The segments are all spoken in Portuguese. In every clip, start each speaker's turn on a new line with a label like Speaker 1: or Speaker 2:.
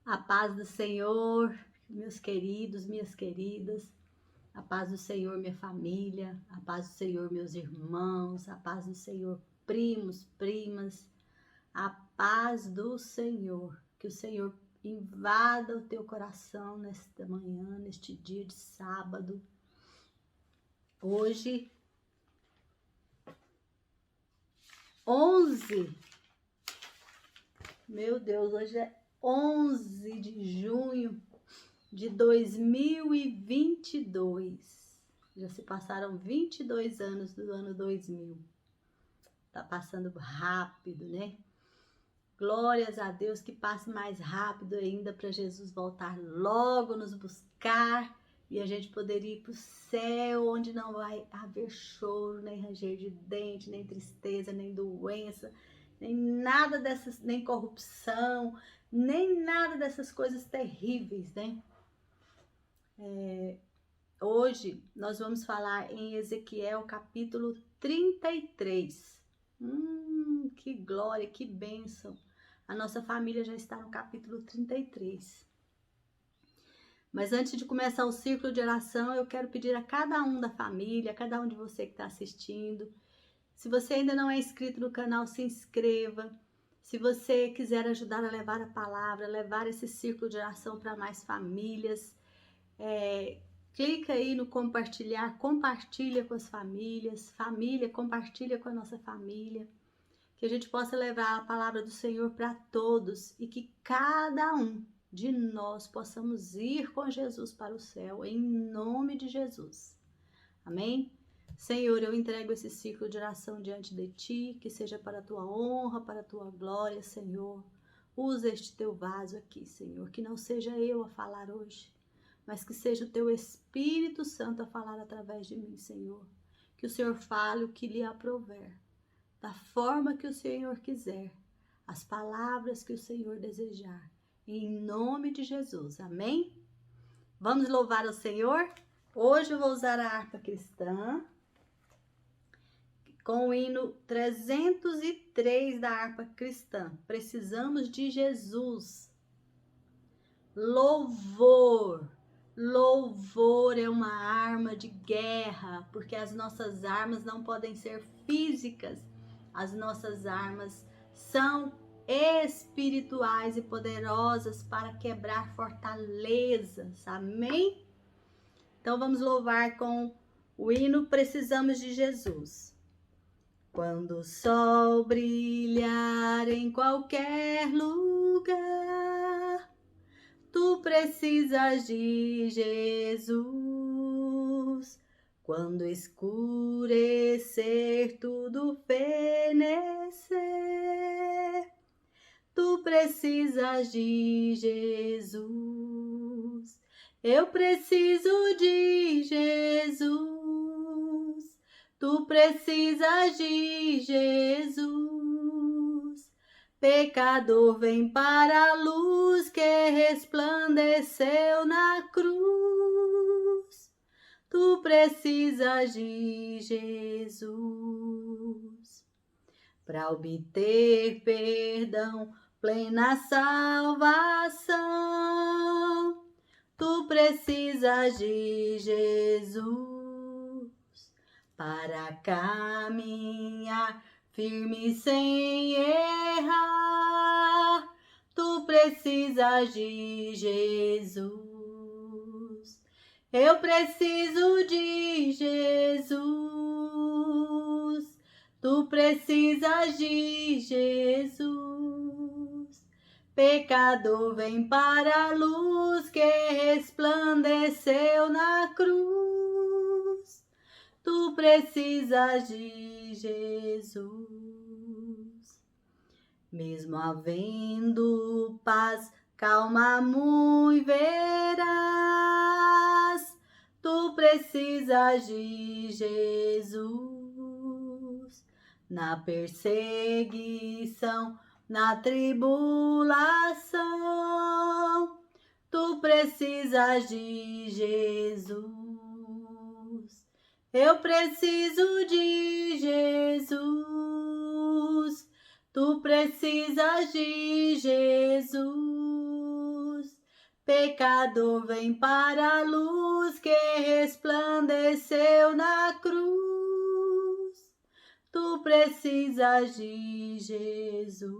Speaker 1: A paz do Senhor, meus queridos, minhas queridas. A paz do Senhor, minha família. A paz do Senhor, meus irmãos. A paz do Senhor, primos, primas. A paz do Senhor. Que o Senhor invada o teu coração nesta manhã, neste dia de sábado. Hoje, 11. Meu Deus, hoje é 11 de junho de 2022. Já se passaram 22 anos do ano 2000. Tá passando rápido, né? Glórias a Deus, que passe mais rápido ainda para Jesus voltar logo nos buscar e a gente poder ir para o céu, onde não vai haver choro, nem ranger de dente, nem tristeza, nem doença, nem nada dessas, nem corrupção, nem nada dessas coisas terríveis, né? Hoje nós vamos falar em Ezequiel capítulo 33. Que glória, que bênção. A nossa família já está no capítulo 33. Mas antes de começar o círculo de oração, eu quero pedir a cada um da família, a cada um de você que está assistindo, se você ainda não é inscrito no canal, se inscreva. Se você quiser ajudar a levar a palavra, levar esse círculo de oração para mais famílias, clica aí no compartilhar, compartilha com as famílias, família, compartilha com a nossa família, que a gente possa levar a palavra do Senhor para todos e que cada um de nós possamos ir com Jesus para o céu, em nome de Jesus. Amém? Senhor, eu entrego esse ciclo de oração diante de Ti, que seja para a Tua honra, para a Tua glória, Senhor. Usa este Teu vaso aqui, Senhor, que não seja eu a falar hoje, mas que seja o Teu Espírito Santo a falar através de mim, Senhor. Que o Senhor fale o que lhe aprouver, da forma que o Senhor quiser, as palavras que o Senhor desejar, em nome de Jesus, amém? Vamos louvar ao Senhor? Hoje eu vou usar a harpa cristã, com o hino 303 da harpa cristã. Precisamos de Jesus. Louvor. Louvor é uma arma de guerra, porque as nossas armas não podem ser físicas. As nossas armas são espirituais e poderosas para quebrar fortalezas. Amém? Então vamos louvar com o hino Precisamos de Jesus. Quando o sol brilhar em qualquer lugar, tu precisas de Jesus. Quando escurecer, tudo fenecer, tu precisas de Jesus. Eu preciso de Jesus. Tu precisas de Jesus. Pecador, vem para a luz que resplandeceu na cruz. Tu precisas de Jesus. Para obter perdão, plena salvação, tu precisas de Jesus. Para caminhar firme sem errar, tu precisas de Jesus. Eu preciso de Jesus. Tu precisas de Jesus. Pecador, vem para a luz que resplandeceu na cruz. Tu precisas de Jesus. Mesmo havendo paz, calma muito verás. Tu precisas de Jesus. Na perseguição, na tribulação, tu precisas de Jesus. Eu preciso de Jesus. Tu precisas de Jesus. Pecador, vem para a luz que resplandeceu na cruz. Tu precisas de Jesus.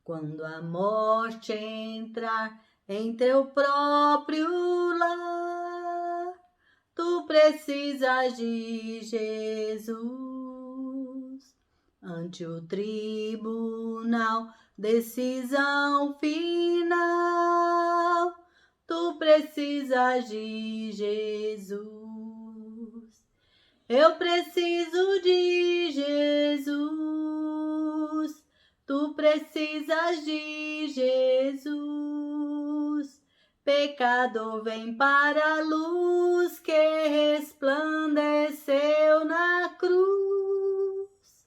Speaker 1: Quando a morte entrar em teu próprio lar, tu precisas de Jesus. Ante o tribunal, decisão final, tu precisas de Jesus. Eu preciso de Jesus. Tu precisas de Jesus. Pecador, vem para a luz que resplandeceu na cruz.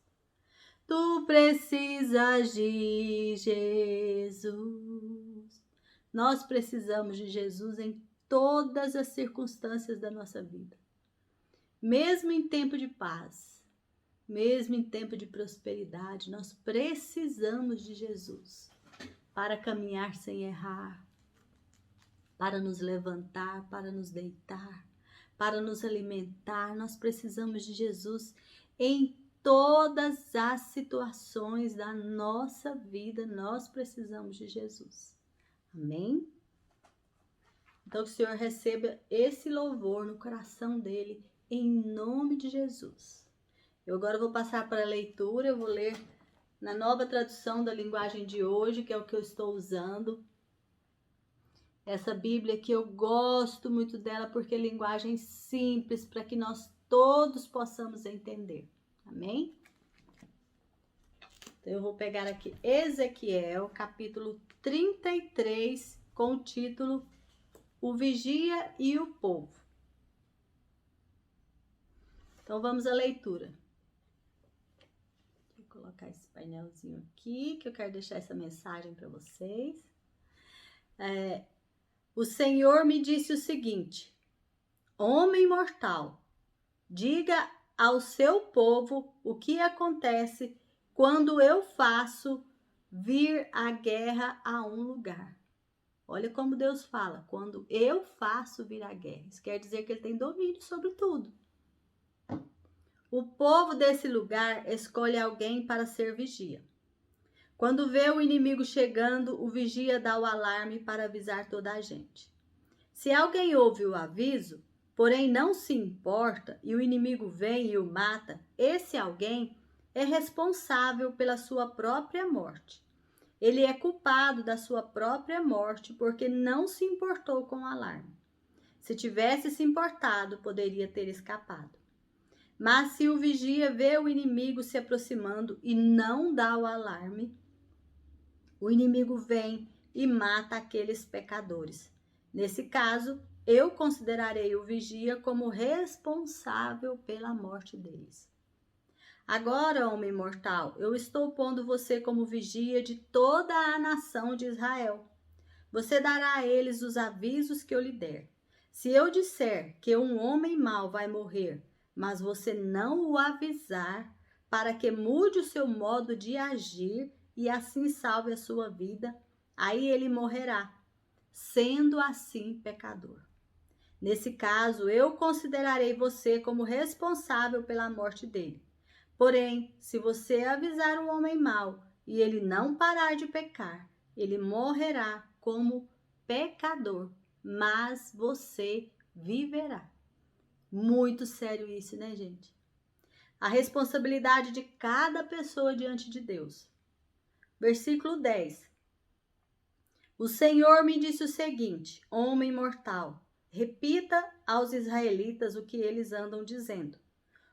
Speaker 1: Tu precisas de Jesus. Nós precisamos de Jesus em todas as circunstâncias da nossa vida. Mesmo em tempo de paz, mesmo em tempo de prosperidade, nós precisamos de Jesus para caminhar sem errar, para nos levantar, para nos deitar, para nos alimentar. Nós precisamos de Jesus em todas as situações da nossa vida. Nós precisamos de Jesus. Amém? Então, que o Senhor receba esse louvor no coração dele, em nome de Jesus. Eu agora vou passar para a leitura. Eu vou ler na nova tradução da linguagem de hoje, que é o que eu estou usando. Essa Bíblia que eu gosto muito dela, porque é linguagem simples, para que nós todos possamos entender. Amém? Então, eu vou pegar aqui Ezequiel, capítulo 33, com o título O Vigia e o Povo. Então, vamos à leitura. Vou colocar esse painelzinho aqui, que eu quero deixar essa mensagem para vocês. O Senhor me disse o seguinte: homem mortal, diga ao seu povo o que acontece quando eu faço vir a guerra a um lugar. Olha como Deus fala, quando eu faço vir a guerra. Isso quer dizer que ele tem domínio sobre tudo. O povo desse lugar escolhe alguém para ser vigia. Quando vê o inimigo chegando, o vigia dá o alarme para avisar toda a gente. Se alguém ouve o aviso, porém não se importa, e o inimigo vem e o mata, esse alguém é responsável pela sua própria morte. Ele é culpado da sua própria morte porque não se importou com o alarme. Se tivesse se importado, poderia ter escapado. Mas se o vigia vê o inimigo se aproximando e não dá o alarme, o inimigo vem e mata aqueles pecadores. Nesse caso, eu considerarei o vigia como responsável pela morte deles. Agora, homem mortal, eu estou pondo você como vigia de toda a nação de Israel. Você dará a eles os avisos que eu lhe der. Se eu disser que um homem mau vai morrer, mas você não o avisar, para que mude o seu modo de agir e assim salve a sua vida, aí ele morrerá, sendo assim pecador. Nesse caso, eu considerarei você como responsável pela morte dele. Porém, se você avisar o homem mau e ele não parar de pecar, ele morrerá como pecador, mas você viverá. Muito sério isso, né, gente? A responsabilidade de cada pessoa diante de Deus. Versículo 10. O Senhor me disse o seguinte: homem mortal, repita aos israelitas o que eles andam dizendo.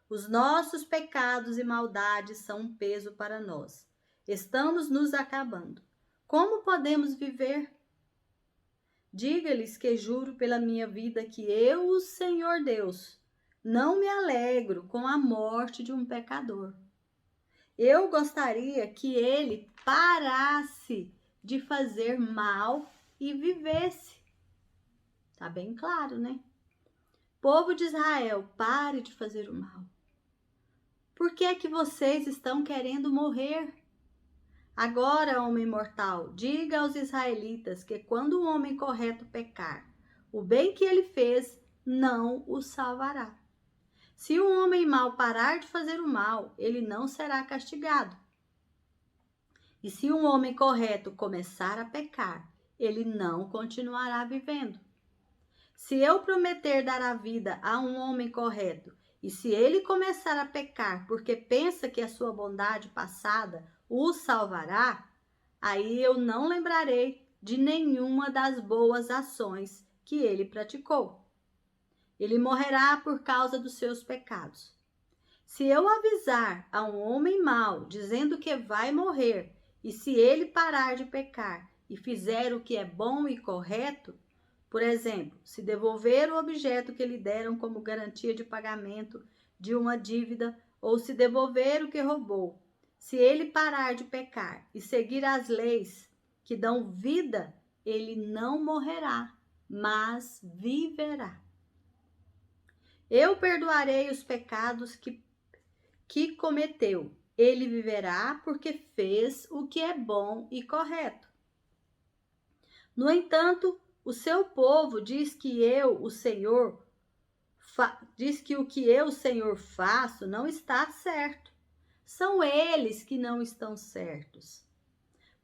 Speaker 1: Os nossos pecados e maldades são um peso para nós. Estamos nos acabando. Como podemos viver? Diga-lhes que juro pela minha vida que eu, o Senhor Deus, não me alegro com a morte de um pecador. Eu gostaria que ele parasse de fazer mal e vivesse. Tá bem claro, né? Povo de Israel, pare de fazer o mal. Por que é que vocês estão querendo morrer? Agora, homem mortal, diga aos israelitas que quando o homem correto pecar, o bem que ele fez não o salvará. Se um homem mau parar de fazer o mal, ele não será castigado. E se um homem correto começar a pecar, ele não continuará vivendo. Se eu prometer dar a vida a um homem correto, e se ele começar a pecar porque pensa que a sua bondade passada o salvará, aí eu não lembrarei de nenhuma das boas ações que ele praticou. Ele morrerá por causa dos seus pecados. Se eu avisar a um homem mau, dizendo que vai morrer, e se ele parar de pecar e fizer o que é bom e correto, por exemplo, se devolver o objeto que lhe deram como garantia de pagamento de uma dívida, ou se devolver o que roubou, se ele parar de pecar e seguir as leis que dão vida, ele não morrerá, mas viverá. Eu perdoarei os pecados que cometeu. Ele viverá porque fez o que é bom e correto. No entanto, o seu povo diz que o Senhor, o que eu, o Senhor, faço não está certo. São eles que não estão certos.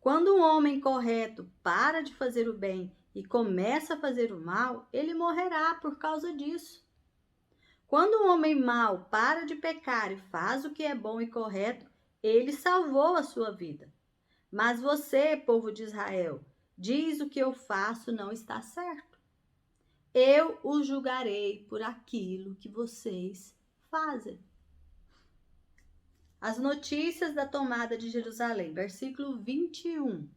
Speaker 1: Quando um homem correto para de fazer o bem e começa a fazer o mal, ele morrerá por causa disso. Quando um homem mau para de pecar e faz o que é bom e correto, ele salvou a sua vida. Mas você, povo de Israel, diz o que eu faço não está certo. Eu o julgarei por aquilo que vocês fazem. As notícias da tomada de Jerusalém, versículo 21.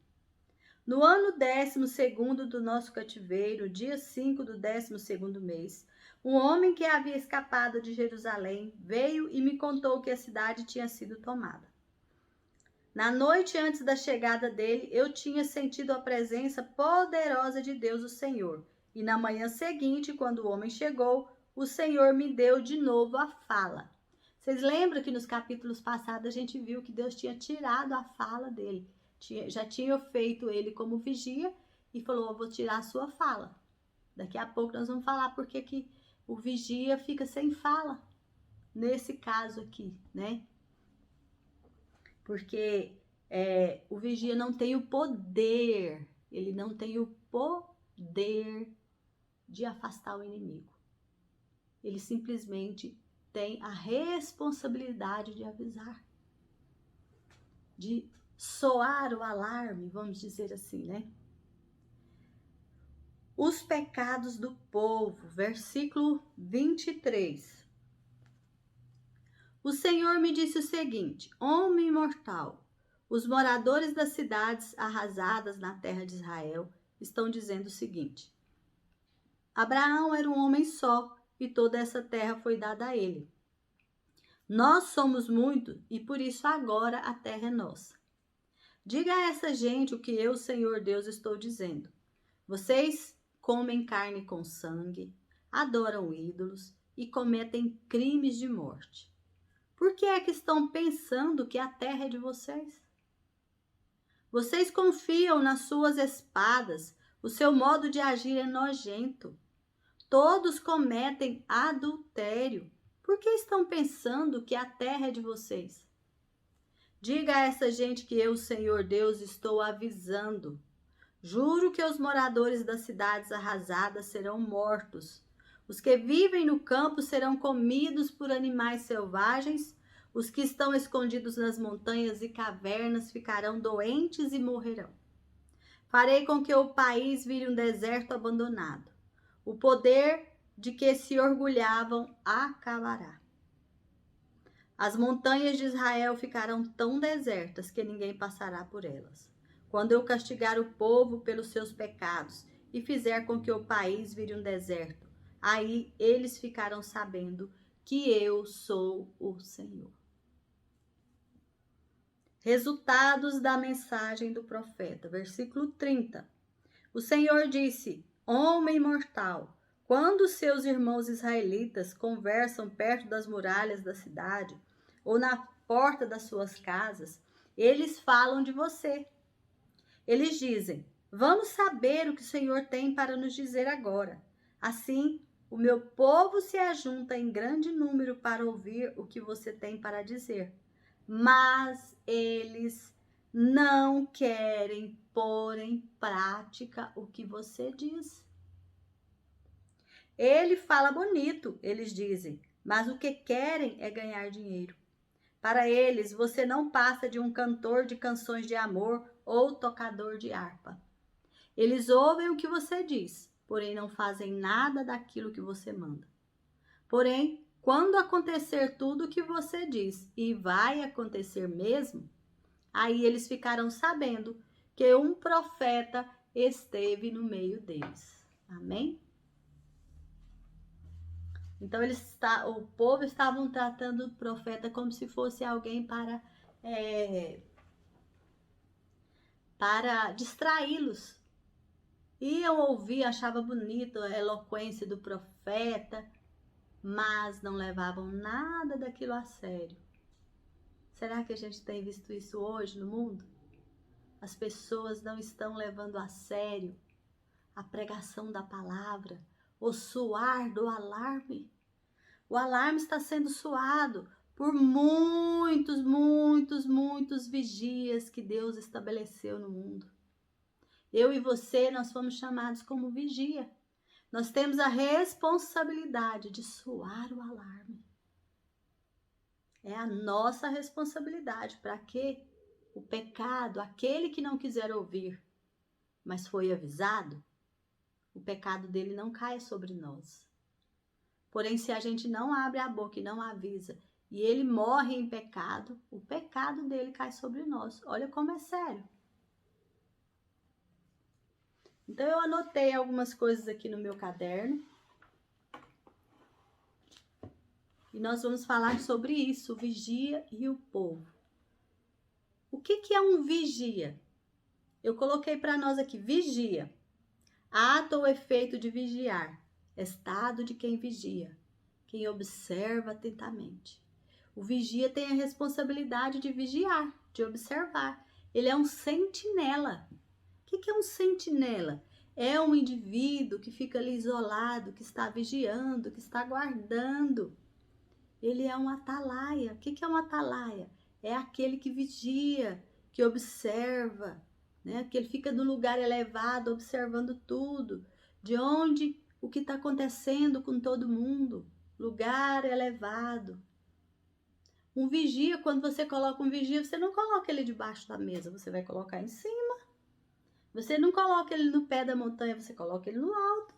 Speaker 1: No ano 12º do nosso cativeiro, dia 5 do 12º mês, um homem que havia escapado de Jerusalém veio e me contou que a cidade tinha sido tomada. Na noite antes da chegada dele, eu tinha sentido a presença poderosa de Deus, o Senhor. E na manhã seguinte, quando o homem chegou, o Senhor me deu de novo a fala. Vocês lembram que nos capítulos passados a gente viu que Deus tinha tirado a fala dele. Já tinha feito ele como vigia e falou, eu vou tirar a sua fala. Daqui a pouco nós vamos falar porque que o vigia fica sem fala. Nesse caso aqui, né? Porque o vigia não tem o poder, ele não tem o poder de afastar o inimigo. Ele simplesmente tem a responsabilidade de avisar, de soar o alarme, vamos dizer assim, né? Os pecados do povo, versículo 23. O Senhor me disse o seguinte: homem mortal, os moradores das cidades arrasadas na terra de Israel estão dizendo o seguinte: Abraão era um homem só e toda essa terra foi dada a ele. Nós somos muitos e por isso agora a terra é nossa. Diga a essa gente o que eu, Senhor Deus, estou dizendo. Vocês comem carne com sangue, adoram ídolos e cometem crimes de morte. Por que é que estão pensando que a terra é de vocês? Vocês confiam nas suas espadas, o seu modo de agir é nojento. Todos cometem adultério. Por que estão pensando que a terra é de vocês? Diga a essa gente que eu, Senhor Deus, estou avisando. Juro que os moradores das cidades arrasadas serão mortos. Os que vivem no campo serão comidos por animais selvagens. Os que estão escondidos nas montanhas e cavernas ficarão doentes e morrerão. Farei com que o país vire um deserto abandonado. O poder de que se orgulhavam acabará. As montanhas de Israel ficarão tão desertas que ninguém passará por elas. Quando eu castigar o povo pelos seus pecados e fizer com que o país vire um deserto, aí eles ficarão sabendo que eu sou o Senhor. Resultados da mensagem do profeta, versículo 30. O Senhor disse: homem mortal, quando seus irmãos israelitas conversam perto das muralhas da cidade ou na porta das suas casas Eles falam de você. Eles dizem: vamos saber o que o Senhor tem para nos dizer agora. Assim, o meu povo se ajunta em grande número para ouvir o que você tem para dizer. Mas eles não querem pôr em prática o que você diz. Ele fala bonito, eles dizem, mas o que querem é ganhar dinheiro. Para eles, você não passa de um cantor de canções de amor ou tocador de harpa. Eles ouvem o que você diz, porém não fazem nada daquilo que você manda. Porém, quando acontecer tudo o que você diz, e vai acontecer mesmo, aí eles ficarão sabendo que um profeta esteve no meio deles. Amém? Então, o povo estavam tratando o profeta como se fosse alguém para distraí-los. Iam ouvir, achavam bonito a eloquência do profeta, mas não levavam nada daquilo a sério. Será que a gente tem visto isso hoje no mundo? As pessoas não estão levando a sério a pregação da palavra, o soar do alarme. O alarme está sendo soado por muitos vigias que Deus estabeleceu no mundo. Eu e você, nós fomos chamados como vigia. Nós temos a responsabilidade de soar o alarme. É a nossa responsabilidade para que o pecado, aquele que não quiser ouvir, mas foi avisado, o pecado dele não caia sobre nós. Porém, se a gente não abre a boca e não avisa, e ele morre em pecado, o pecado dele cai sobre nós. Olha como é sério. Então, eu anotei algumas coisas aqui no meu caderno. E nós vamos falar sobre isso, o vigia e o povo. O que é um vigia? Eu coloquei para nós aqui, vigia. Ato ou efeito de vigiar. Estado de quem vigia. Quem observa atentamente. O vigia tem a responsabilidade de vigiar, de observar. Ele é um sentinela. O que é um sentinela? É um indivíduo que fica ali isolado, que está vigiando, que está guardando. Ele é um atalaia. O que é um atalaia? É aquele que vigia, que observa, né? Que ele fica no lugar elevado, observando tudo. De onde, o que está acontecendo com todo mundo. Lugar elevado. Um vigia, quando você coloca um vigia, você não coloca ele debaixo da mesa, você vai colocar em cima. Você não coloca ele no pé da montanha, você coloca ele no alto.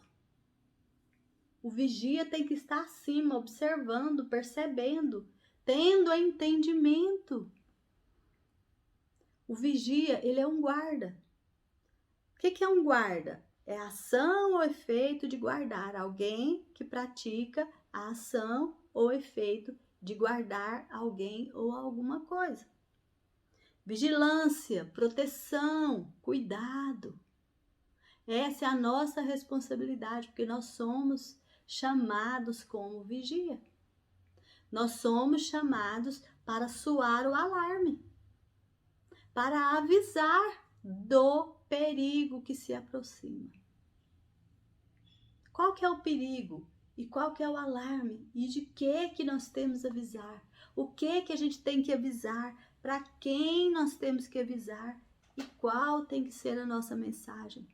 Speaker 1: O vigia tem que estar acima, observando, percebendo, tendo entendimento. O vigia, ele é um guarda. O que é um guarda? É a ação ou efeito de guardar. Alguém que pratica a ação ou efeito de guardar alguém ou alguma coisa. Vigilância, proteção, cuidado. Essa é a nossa responsabilidade, porque nós somos chamados como vigia. Nós somos chamados para soar o alarme, para avisar do perigo que se aproxima. Qual que é o perigo? E qual que é o alarme? E de que nós temos a avisar? O que a gente tem que avisar? Para quem nós temos que avisar? E qual tem que ser a nossa mensagem?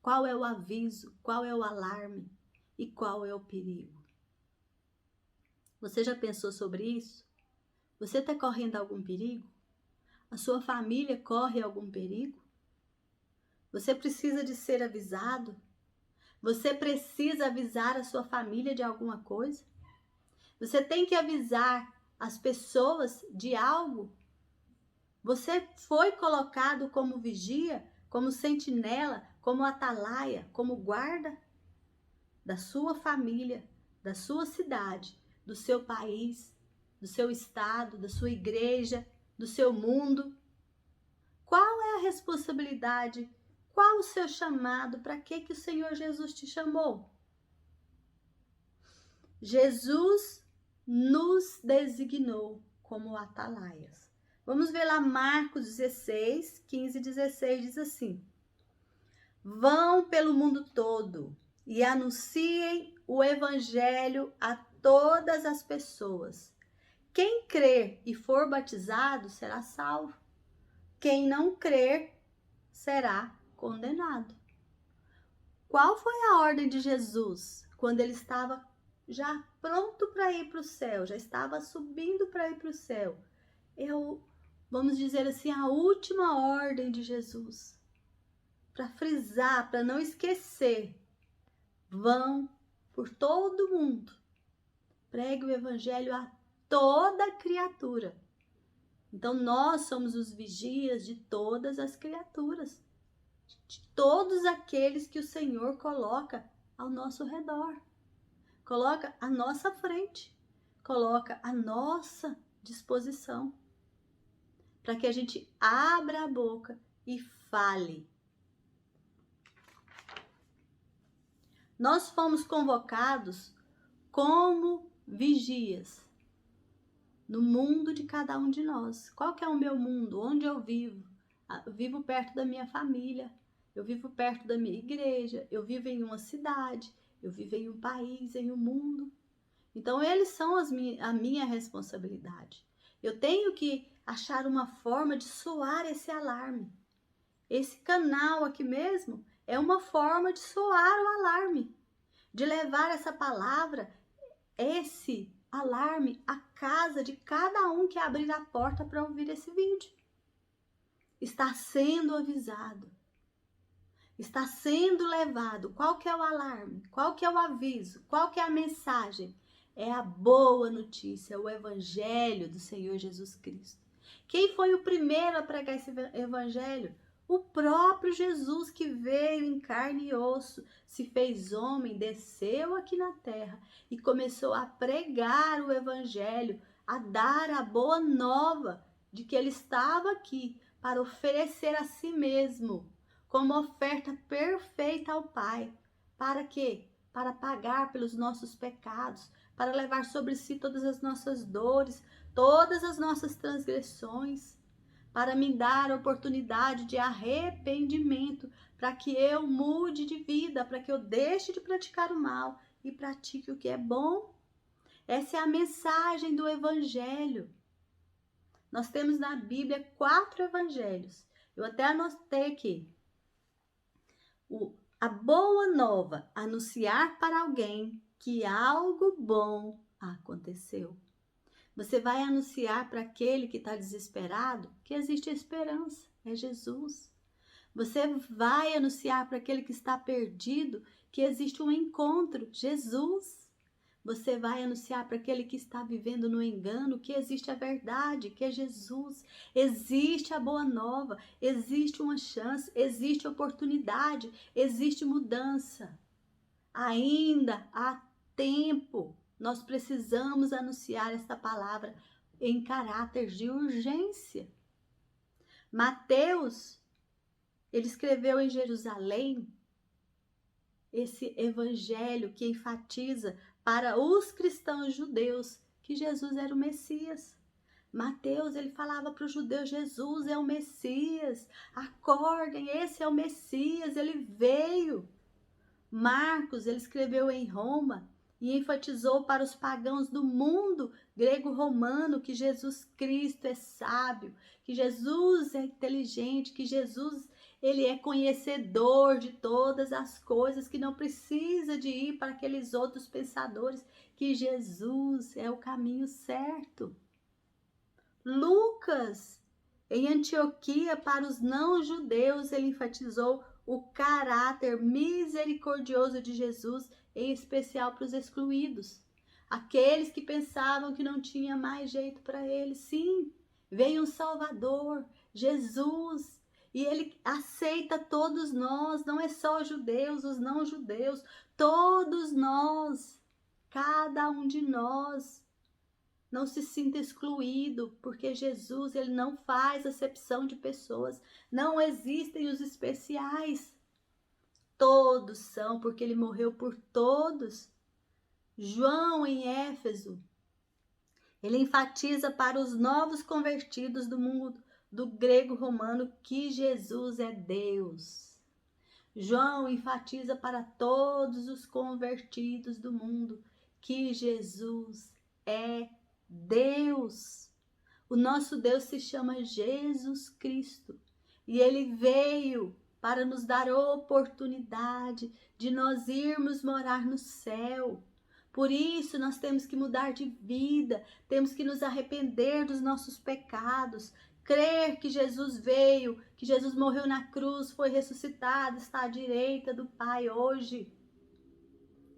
Speaker 1: Qual é o aviso? Qual é o alarme? E qual é o perigo? Você já pensou sobre isso? Você está correndo algum perigo? A sua família corre algum perigo? Você precisa de ser avisado? Você precisa avisar a sua família de alguma coisa? Você tem que avisar as pessoas de algo? Você foi colocado como vigia, como sentinela, como atalaia, como guarda da sua família, da sua cidade, do seu país, do seu estado, da sua igreja, do seu mundo. Qual é a responsabilidade? Qual o seu chamado? Para que o Senhor Jesus te chamou? Jesus nos designou como atalaias. Vamos ver lá Marcos 16, 15 e 16, diz assim: Vão pelo mundo todo e anunciem o evangelho a todas as pessoas. Quem crer e for batizado será salvo. Quem não crer será condenado. Qual foi a ordem de Jesus quando ele estava já pronto para ir para o céu, já estava subindo para ir para o céu? Vamos dizer assim, a última ordem de Jesus, para frisar, para não esquecer: vão por todo mundo, pregue o evangelho a toda criatura. Então nós somos os vigias de todas as criaturas, de todos aqueles que o Senhor coloca ao nosso redor, coloca à nossa frente, coloca à nossa disposição, para que a gente abra a boca e fale. Nós fomos convocados como vigias no mundo de cada um de nós. Qual que é o meu mundo? Onde eu vivo? Eu vivo perto da minha família, eu vivo perto da minha igreja, eu vivo em uma cidade, eu vivo em um país, em um mundo. Então, eles são a minha responsabilidade. Eu tenho que achar uma forma de soar esse alarme. Esse canal aqui mesmo é uma forma de soar o alarme, de levar essa palavra, esse alarme à casa de cada um que abrir a porta para ouvir esse vídeo. Está sendo avisado. Está sendo levado. Qual que é o alarme? Qual que é o aviso? Qual que é a mensagem? É a boa notícia, o evangelho do Senhor Jesus Cristo. Quem foi o primeiro a pregar esse evangelho? O próprio Jesus, que veio em carne e osso, se fez homem, desceu aqui na terra e começou a pregar o evangelho, a dar a boa nova de que ele estava aqui para oferecer a si mesmo como oferta perfeita ao Pai. Para quê? Para pagar pelos nossos pecados, para levar sobre si todas as nossas dores, todas as nossas transgressões, para me dar a oportunidade de arrependimento, para que eu mude de vida, para que eu deixe de praticar o mal e pratique o que é bom. Essa é a mensagem do Evangelho. Nós temos na Bíblia 4 evangelhos. Eu até anotei aqui. A boa nova, anunciar para alguém que algo bom aconteceu. Você vai anunciar para aquele que está desesperado que existe esperança, é Jesus. Você vai anunciar para aquele que está perdido que existe um encontro, Jesus. Você vai anunciar para aquele que está vivendo no engano que existe a verdade, que é Jesus. Existe a boa nova, existe uma chance, existe oportunidade, existe mudança. Ainda há tempo. Nós precisamos anunciar esta palavra em caráter de urgência. Mateus, ele escreveu em Jerusalém esse evangelho que enfatiza para os cristãos judeus que Jesus era o Messias. Mateus, ele falava para os judeus: Jesus é o Messias, acordem, esse é o Messias, ele veio. Marcos, ele escreveu em Roma e enfatizou para os pagãos do mundo grego-romano que Jesus Cristo é sábio, que Jesus é inteligente, que Jesus ele é conhecedor de todas as coisas, que não precisa de ir para aqueles outros pensadores, que Jesus é o caminho certo. Lucas, em Antioquia, para os não-judeus, ele enfatizou o caráter misericordioso de Jesus, em especial para os excluídos. Aqueles que pensavam que não tinha mais jeito para eles. Sim, veio um Salvador, Jesus, e ele aceita todos nós, não é só os judeus, os não-judeus, todos nós, cada um de nós. Não se sinta excluído, porque Jesus, ele não faz acepção de pessoas. Não existem os especiais. Todos são, porque ele morreu por todos. João, em Éfeso, Ele enfatiza para os novos convertidos do mundo do grego romano que Jesus é Deus. João enfatiza para todos os convertidos do mundo que Jesus é Deus. O nosso Deus se chama Jesus Cristo e ele veio para nos dar oportunidade de nós irmos morar no céu. Por isso nós temos que mudar de vida, temos que nos arrepender dos nossos pecados, crer que Jesus veio, que Jesus morreu na cruz, foi ressuscitado, está à direita do Pai hoje.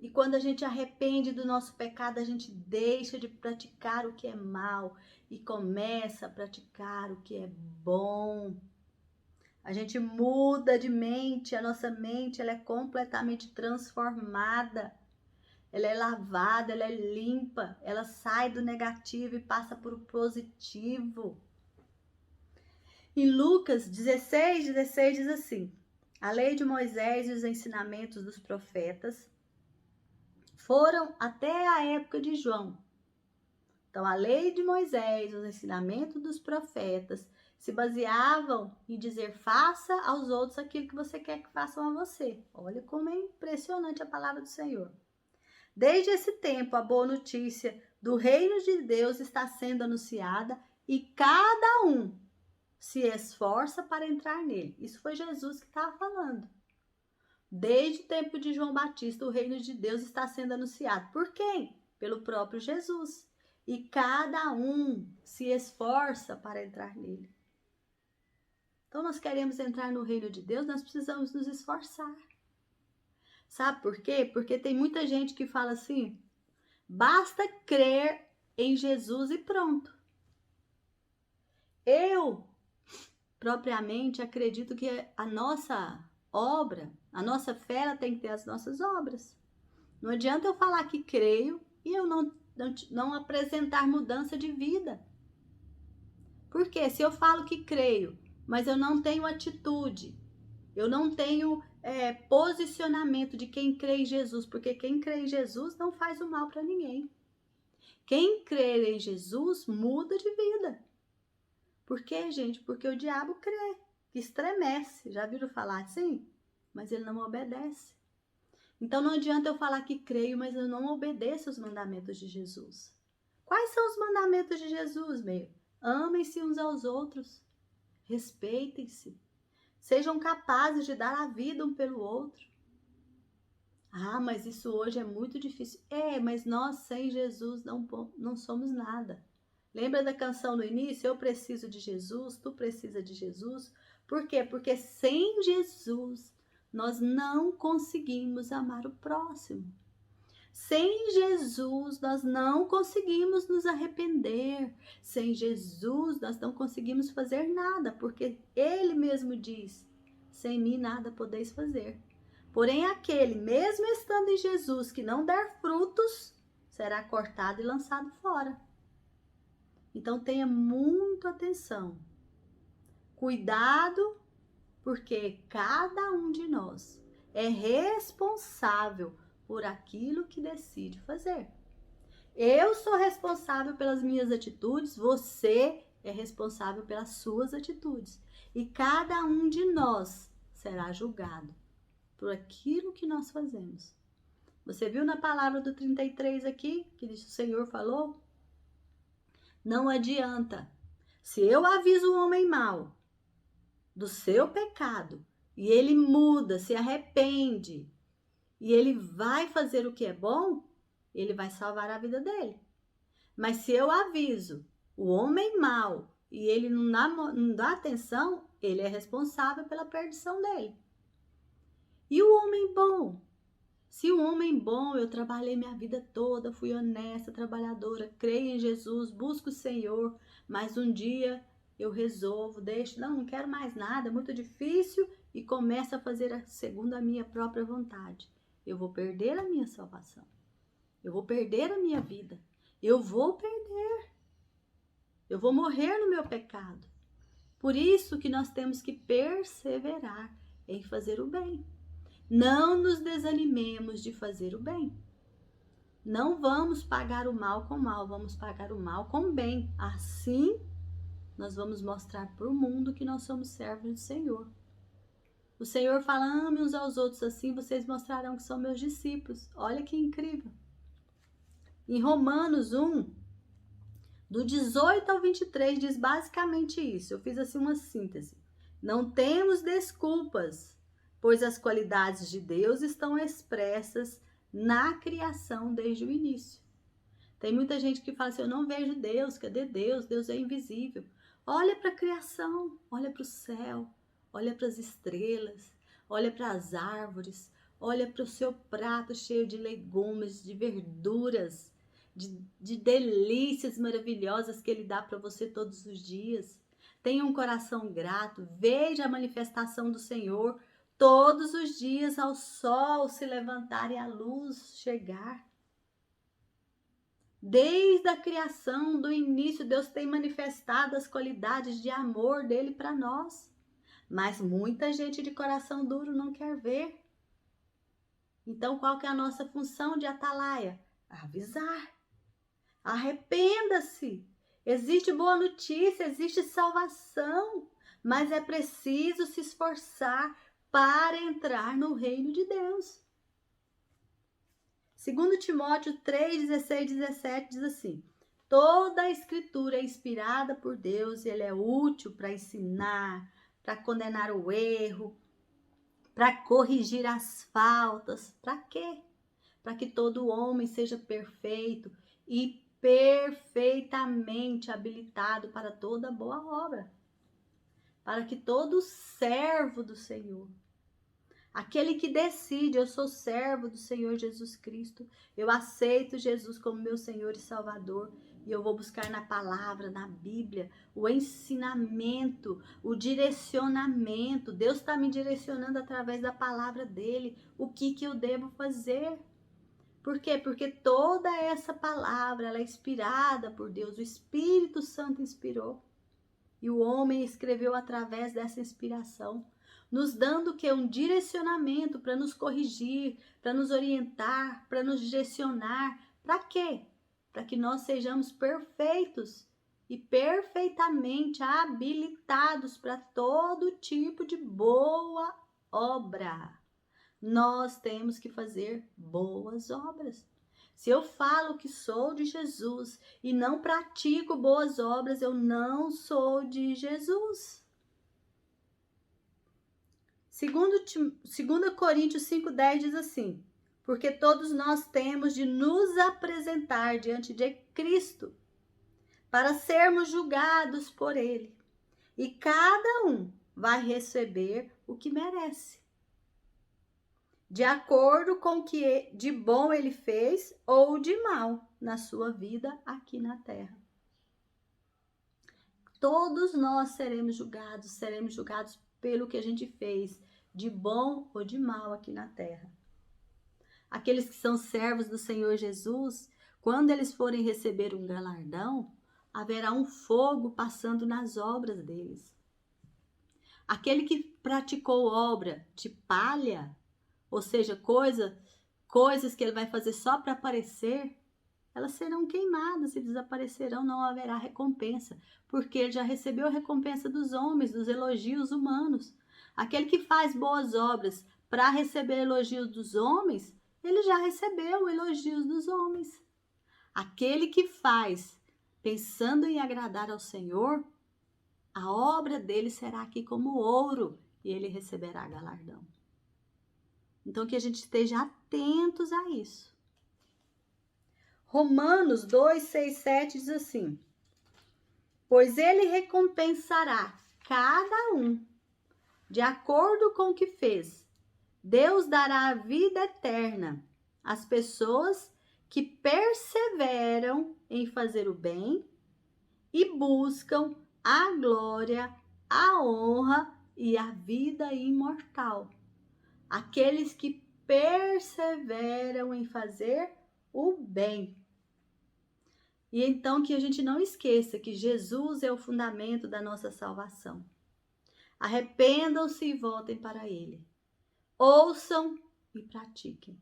Speaker 1: E quando a gente arrepende do nosso pecado, a gente deixa de praticar o que é mal e começa a praticar o que é bom. A gente muda de mente, a nossa mente ela é completamente transformada. Ela é lavada, ela é limpa, ela sai do negativo e passa para o positivo. Em Lucas 16:16 diz assim: a lei de Moisés e os ensinamentos dos profetas foram até a época de João. Então, a lei de Moisés, os ensinamentos dos profetas se baseavam em dizer: faça aos outros aquilo que você quer que façam a você. Olha como é impressionante a palavra do Senhor. Desde esse tempo, a boa notícia do reino de Deus está sendo anunciada e cada um se esforça para entrar nele. Isso foi Jesus que estava falando. Desde o tempo de João Batista, o reino de Deus está sendo anunciado. Por quem? Pelo próprio Jesus. E cada um se esforça para entrar nele. Então, nós queremos entrar no reino de Deus, nós precisamos nos esforçar. Sabe por quê? Porque tem muita gente que fala assim: basta crer em Jesus e pronto. Eu, propriamente, acredito que a nossa obra, a nossa fé, ela tem que ter as nossas obras. Não adianta eu falar que creio e eu não apresentar mudança de vida. Porque se eu falo que creio, mas eu não tenho atitude, eu não tenho posicionamento de quem crê em Jesus, porque quem crê em Jesus não faz o mal para ninguém. Quem crê em Jesus muda de vida. Por quê, gente? Porque o diabo crê, que estremece. Já viram falar assim? Mas ele não obedece. Então não adianta eu falar que creio, mas eu não obedeço os mandamentos de Jesus. Quais são os mandamentos de Jesus, meu? Amem-se uns aos outros. Respeitem-se. Sejam capazes de dar a vida um pelo outro. Ah, mas isso hoje é muito difícil. Mas nós sem Jesus não somos nada. Lembra da canção no início? Eu preciso de Jesus, tu precisa de Jesus. Por quê? Porque sem Jesus nós não conseguimos amar o próximo. Sem Jesus nós não conseguimos nos arrepender. Sem Jesus nós não conseguimos fazer nada, porque Ele mesmo diz: sem mim nada podeis fazer. Porém aquele, mesmo estando em Jesus, que não der frutos, será cortado e lançado fora. Então tenha muita atenção. Cuidado, porque cada um de nós é responsável por aquilo que decide fazer. Eu sou responsável pelas minhas atitudes, você é responsável pelas suas atitudes. E cada um de nós será julgado por aquilo que nós fazemos. Você viu na palavra do 33 aqui, que o Senhor falou? Não adianta. Se eu aviso o homem mau do seu pecado e ele muda, se arrepende e ele vai fazer o que é bom, ele vai salvar a vida dele. Mas se eu aviso o homem mau e ele não dá atenção, ele é responsável pela perdição dele. E o homem bom? Se o homem bom, eu trabalhei minha vida toda, fui honesta, trabalhadora, creio em Jesus, busco o Senhor, mas um dia eu resolvo, não quero mais nada, é muito difícil, e começo a fazer segundo a minha própria vontade. Eu vou perder a minha salvação. Eu vou perder a minha vida. Eu vou perder. Eu vou morrer no meu pecado. Por isso que nós temos que perseverar em fazer o bem. Não nos desanimemos de fazer o bem. Não vamos pagar o mal com mal, vamos pagar o mal com bem. Assim, nós vamos mostrar para o mundo que nós somos servos do Senhor. O Senhor fala, ame uns aos outros, assim vocês mostrarão que são meus discípulos. Olha que incrível. Em Romanos 1, do 18 ao 23, diz basicamente isso. Eu fiz assim uma síntese. Não temos desculpas, pois as qualidades de Deus estão expressas na criação desde o início. Tem muita gente que fala assim, eu não vejo Deus, cadê Deus? Deus é invisível. Olha para a criação, olha para o céu, olha para as estrelas, olha para as árvores, olha para o seu prato cheio de legumes, de verduras, de delícias maravilhosas que Ele dá para você todos os dias. Tenha um coração grato, veja a manifestação do Senhor todos os dias ao sol se levantar e a luz chegar. Desde a criação, do início, Deus tem manifestado as qualidades de amor dele para nós. Mas muita gente de coração duro não quer ver. Então, qual que é a nossa função de atalaia? Avisar. Arrependa-se. Existe boa notícia, existe salvação. Mas é preciso se esforçar para entrar no reino de Deus. 2 Timóteo 3, 16 e 17 diz assim, toda a escritura é inspirada por Deus e ela é útil para ensinar, para condenar o erro, para corrigir as faltas. Para quê? Para que todo homem seja perfeito e perfeitamente habilitado para toda boa obra. Para que todo servo do Senhor, aquele que decide, eu sou servo do Senhor Jesus Cristo, eu aceito Jesus como meu Senhor e Salvador, e eu vou buscar na palavra, na Bíblia, o ensinamento, o direcionamento. Deus está me direcionando através da palavra dele, o que eu devo fazer. Por quê? Porque toda essa palavra, ela é inspirada por Deus, o Espírito Santo inspirou, e o homem escreveu através dessa inspiração, nos dando que um direcionamento para nos corrigir, para nos orientar, para nos direcionar. Para quê? Para que nós sejamos perfeitos e perfeitamente habilitados para todo tipo de boa obra. Nós temos que fazer boas obras. Se eu falo que sou de Jesus e não pratico boas obras, eu não sou de Jesus. 2 Coríntios 5,10 diz assim, porque todos nós temos de nos apresentar diante de Cristo para sermos julgados por Ele. E cada um vai receber o que merece, de acordo com o que de bom ele fez ou de mal na sua vida aqui na terra. Todos nós seremos julgados pelo que a gente fez, de bom ou de mal aqui na terra. Aqueles que são servos do Senhor Jesus, quando eles forem receber um galardão, haverá um fogo passando nas obras deles. Aquele que praticou obra de palha, ou seja, coisas que ele vai fazer só para aparecer, elas serão queimadas e desaparecerão, não haverá recompensa, porque ele já recebeu a recompensa dos homens, dos elogios humanos. Aquele que faz boas obras para receber elogios dos homens, ele já recebeu elogios dos homens. Aquele que faz pensando em agradar ao Senhor, a obra dele será aqui como ouro e ele receberá galardão. Então, que a gente esteja atentos a isso. Romanos 2, 6, 7 diz assim, pois ele recompensará cada um de acordo com o que fez. Deus dará a vida eterna às pessoas que perseveram em fazer o bem e buscam a glória, a honra e a vida imortal. Aqueles que perseveram em fazer o bem. E então que a gente não esqueça que Jesus é o fundamento da nossa salvação. Arrependam-se e voltem para Ele. Ouçam e pratiquem.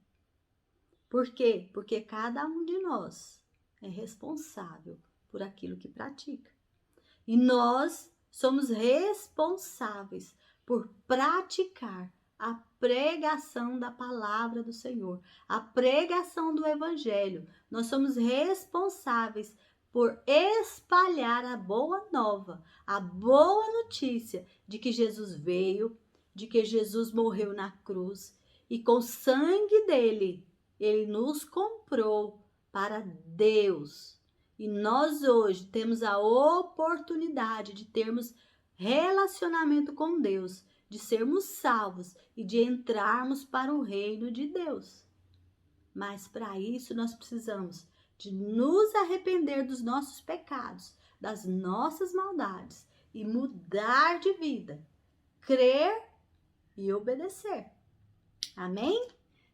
Speaker 1: Por quê? Porque cada um de nós é responsável por aquilo que pratica. E nós somos responsáveis por praticar a pregação da palavra do Senhor, a pregação do Evangelho. Nós somos responsáveis por espalhar a boa nova, a boa notícia de que Jesus veio, de que Jesus morreu na cruz e com o sangue dele, ele nos comprou para Deus. E nós hoje temos a oportunidade de termos relacionamento com Deus, de sermos salvos e de entrarmos para o reino de Deus. Mas para isso nós precisamos de nos arrepender dos nossos pecados, das nossas maldades e mudar de vida, crer e obedecer. Amém?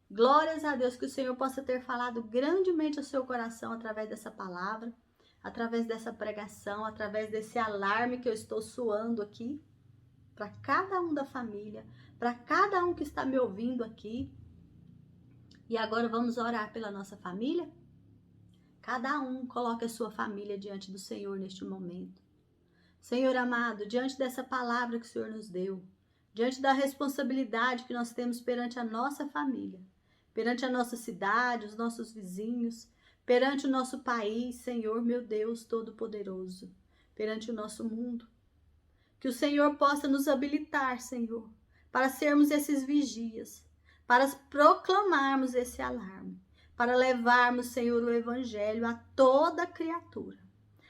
Speaker 1: Glórias a Deus, que o Senhor possa ter falado grandemente ao seu coração através dessa palavra, através dessa pregação, através desse alarme que eu estou soando aqui, para cada um da família, para cada um que está me ouvindo aqui. E agora vamos orar pela nossa família? Cada um coloque a sua família diante do Senhor neste momento. Senhor amado, diante dessa palavra que o Senhor nos deu, diante da responsabilidade que nós temos perante a nossa família, perante a nossa cidade, os nossos vizinhos, perante o nosso país, Senhor, meu Deus Todo-Poderoso, perante o nosso mundo. Que o Senhor possa nos habilitar, Senhor, para sermos esses vigias, para proclamarmos esse alarme, para levarmos, Senhor, o Evangelho a toda criatura.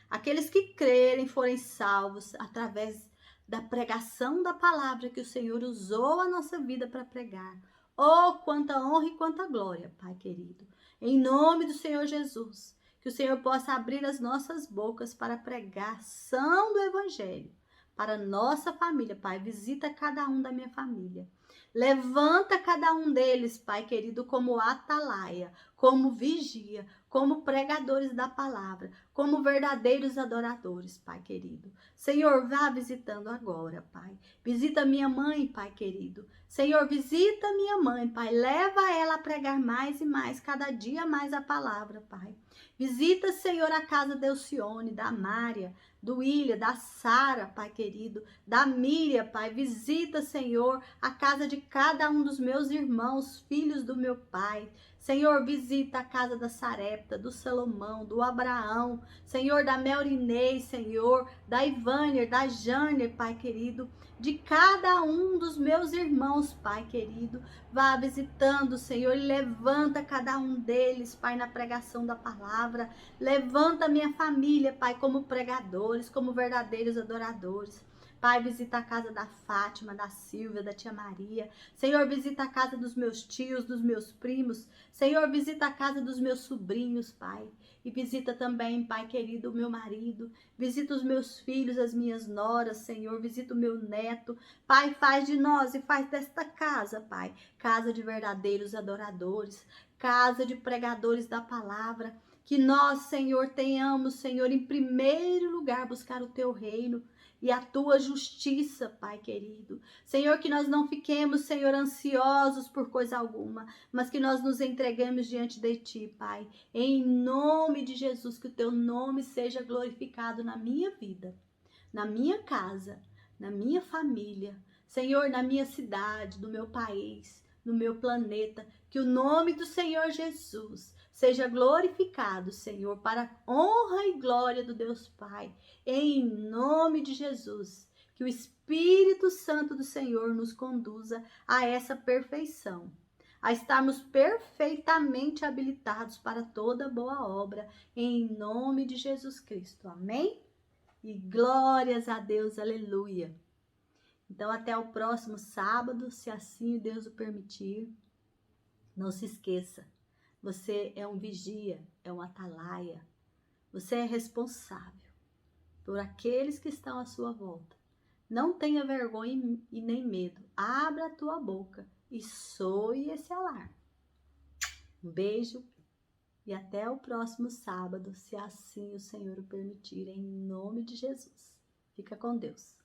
Speaker 1: Aqueles que crerem forem salvos através da pregação da palavra que o Senhor usou a nossa vida para pregar. Oh, quanta honra e quanta glória, Pai querido. Em nome do Senhor Jesus, que o Senhor possa abrir as nossas bocas para a pregação do Evangelho. Para nossa família, Pai, visita cada um da minha família. Levanta cada um deles, Pai querido, como atalaia, como vigia, como pregadores da palavra, como verdadeiros adoradores, Pai querido. Senhor, vá visitando agora, Pai. Visita minha mãe, Pai querido. Senhor, visita minha mãe, Pai. Leva ela a pregar mais e mais, cada dia mais a palavra, Pai. Visita, Senhor, a casa da Elcione, da Mária, do William, da Sara, Pai querido, da Miriam, Pai. Visita, Senhor, a casa de cada um dos meus irmãos, filhos do meu Pai. Senhor, visita a casa da Sarepta, do Salomão, do Abraão, Senhor, da Melrinei, Senhor, da Ivânia, da Jânia, Pai querido, de cada um dos meus irmãos, Pai querido. Vá visitando, Senhor, e levanta cada um deles, Pai, na pregação da palavra. Levanta a minha família, Pai, como pregadores, como verdadeiros adoradores. Pai, visita a casa da Fátima, da Silvia, da tia Maria. Senhor, visita a casa dos meus tios, dos meus primos. Senhor, visita a casa dos meus sobrinhos, Pai. E visita também, Pai querido, o meu marido. Visita os meus filhos, as minhas noras, Senhor. Visita o meu neto. Pai, faz de nós e faz desta casa, Pai, casa de verdadeiros adoradores, casa de pregadores da palavra. Que nós, Senhor, tenhamos, Senhor, em primeiro lugar buscar o teu reino e a tua justiça, Pai querido. Senhor, que nós não fiquemos, Senhor, ansiosos por coisa alguma, mas que nós nos entreguemos diante de ti, Pai. Em nome de Jesus, que o teu nome seja glorificado na minha vida, na minha casa, na minha família, Senhor, na minha cidade, no meu país, no meu planeta. Que o nome do Senhor Jesus seja glorificado, Senhor, para a honra e glória do Deus Pai. Em nome de Jesus, que o Espírito Santo do Senhor nos conduza a essa perfeição, a estarmos perfeitamente habilitados para toda boa obra, em nome de Jesus Cristo. Amém? E glórias a Deus, aleluia. Então, até o próximo sábado, se assim Deus o permitir. Não se esqueça, você é um vigia, é um atalaia. Você é responsável por aqueles que estão à sua volta. Não tenha vergonha e nem medo. Abra a tua boca e soe esse alarme. Um beijo e até o próximo sábado, se assim o Senhor o permitir, em nome de Jesus. Fica com Deus.